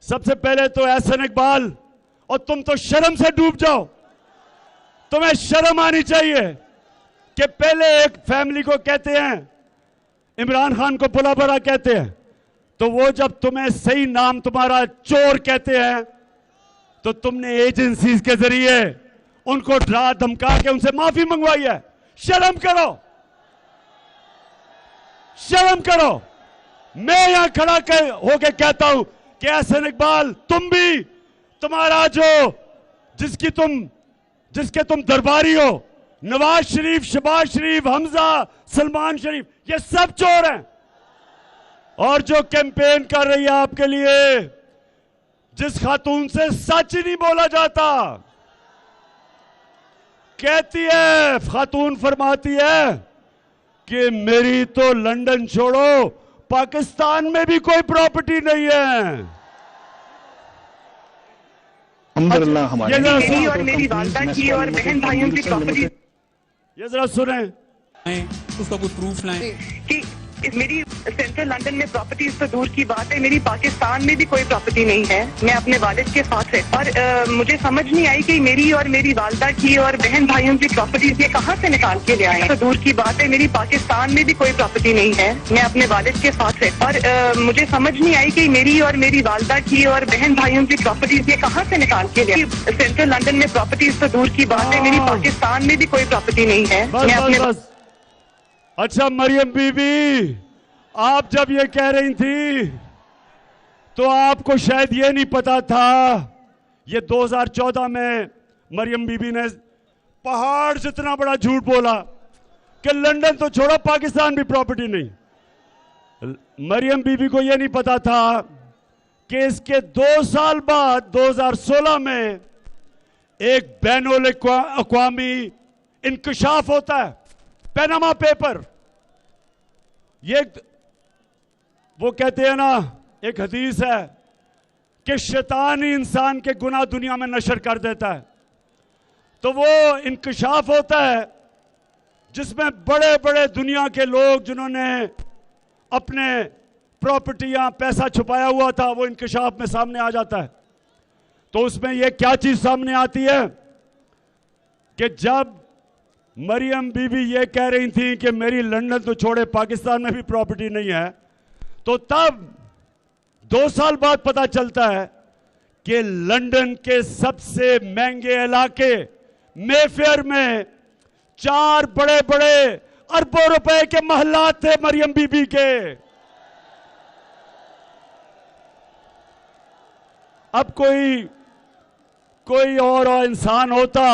सबसे पहले तो एहसन इकबाल, और तुम तो शर्म से डूब जाओ। तुम्हें शर्म आनी चाहिए कि पहले एक फैमिली को कहते हैं, इमरान खान को बुला बड़ा कहते हैं, तो वो जब तुम्हें सही नाम तुम्हारा चोर कहते हैं तो तुमने एजेंसीज के जरिए उनको डरा धमका के उनसे माफी मंगवाई है। शर्म करो, शर्म करो। मैं यहां खड़ा होके कहता हूं कि एहसन इकबाल, तुम भी, तुम्हारा जो जिसके तुम दरबारी हो, नवाज शरीफ, शहबाज शरीफ, हमजा, सलमान शरीफ, ये सब चोर हैं। और जो कैंपेन कर रही है आपके लिए, जिस खातून से सच ही नहीं बोला जाता, कहती है, खातून फरमाती है कि मेरी तो लंदन छोड़ो, पाकिस्तान में भी कोई प्रॉपर्टी नहीं है। अल्हम्दुलिल्लाह हमारे मेरी और मेरी वालदा की और बहन भाइयों की प्रॉपर्टी, ये जरा सुने, उसका कुछ प्रूफ लाएं कि मेरी सेंट्रल लंदन में प्रॉपर्टीज तो दूर की बात है, मेरी पाकिस्तान में भी कोई प्रॉपर्टी नहीं है। मैं अपने वालिद के साथ है और मुझे समझ नहीं आई कि मेरी और मेरी वालदा की और बहन भाइयों की प्रॉपर्टीज ये कहाँ से निकाल के ले आए। तो दूर की बात है, मेरी पाकिस्तान में भी कोई प्रॉपर्टी नहीं है। मैं अपने वालिद के साथ है और मुझे समझ नहीं आई कि मेरी और मेरी वालदा की और बहन भाइयों की प्रॉपर्टीज ये कहाँ से निकाल के ले आए। सेंट्रल लंदन में प्रॉपर्टीज तो दूर की बात है, मेरी पाकिस्तान में भी कोई प्रॉपर्टी नहीं है। मैं अपने अच्छा मरियम बीबी, आप जब ये कह रही थी तो आपको शायद ये नहीं पता था, ये 2014 में मरियम बीबी ने पहाड़ जितना बड़ा झूठ बोला कि लंदन तो छोड़ो, पाकिस्तान भी प्रॉपर्टी नहीं। मरियम बीबी को ये नहीं पता था कि इसके 2 साल बाद 2016 में एक बैनुल अक़वामी इंकशाफ होता है, पैनामा पेपर। ये वो कहते हैं ना, एक हदीस है कि शैतान ही इंसान के गुनाह दुनिया में नशर कर देता है। तो वो इंकशाफ होता है जिसमें बड़े बड़े दुनिया के लोग जिन्होंने अपने प्रॉपर्टियां, पैसा छुपाया हुआ था, वो इंकशाफ में सामने आ जाता है। तो उसमें ये क्या चीज सामने आती है कि जब मरियम बीबी ये कह रही थी कि मेरी लंदन तो छोड़े, पाकिस्तान में भी प्रॉपर्टी नहीं है, तो तब 2 साल बाद पता चलता है कि लंदन के सबसे महंगे इलाके मेफेयर में 4 बड़े बड़े अरबों रुपए के महलात थे मरियम बीबी के। अब कोई और इंसान होता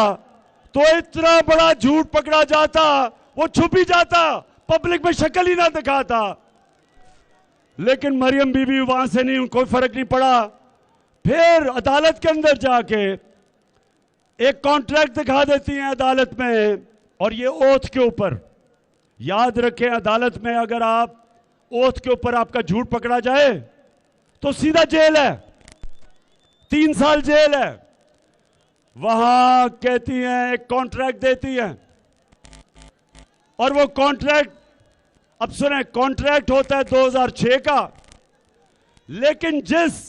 तो इतना बड़ा झूठ पकड़ा जाता, वो छुप ही जाता, पब्लिक में शक्ल ही ना दिखाता। लेकिन मरियम बीबी वहां से नहीं, कोई फर्क नहीं पड़ा। फिर अदालत के अंदर जाके एक कॉन्ट्रैक्ट दिखा देती हैं अदालत में, और ये ओथ के ऊपर, याद रखें अदालत में अगर आप ओथ के ऊपर आपका झूठ पकड़ा जाए तो सीधा जेल है, 3 साल जेल है। वहां कहती हैं, एक कॉन्ट्रैक्ट देती हैं, और वो कॉन्ट्रैक्ट, अब सुने, कॉन्ट्रैक्ट होता है 2006 का, लेकिन जिस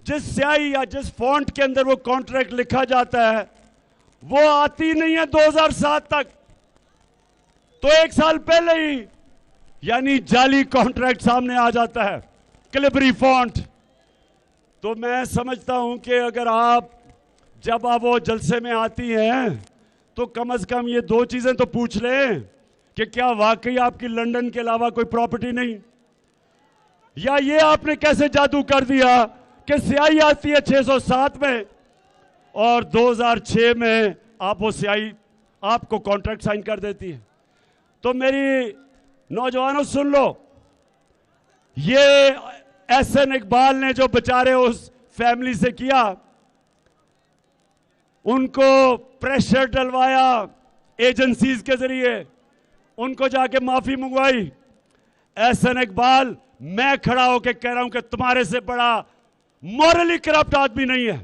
स्याही या जिस फॉन्ट के अंदर वो कॉन्ट्रैक्ट लिखा जाता है वो आती नहीं है 2007 तक। तो 1 साल पहले ही यानी जाली कॉन्ट्रैक्ट सामने आ जाता है, कैलिबरी फॉन्ट। तो मैं समझता हूं कि अगर जब आप वो जलसे में आती हैं तो कम से कम ये 2 चीजें तो पूछ लें कि क्या वाकई आपकी लंदन के अलावा कोई प्रॉपर्टी नहीं, या ये आपने कैसे जादू कर दिया कि स्याही आती है 607 में और 2006 में आप वो स्याही आपको कॉन्ट्रैक्ट साइन कर देती है। तो मेरी नौजवानों सुन लो, ये एहसन इकबाल ने जो बेचारे उस फैमिली से किया, उनको प्रेशर डलवाया एजेंसीज के जरिए, उनको जाके माफी मंगवाई। एहसन इकबाल, मैं खड़ा होकर कह रहा हूं कि तुम्हारे से बड़ा मॉरली करप्ट आदमी नहीं है।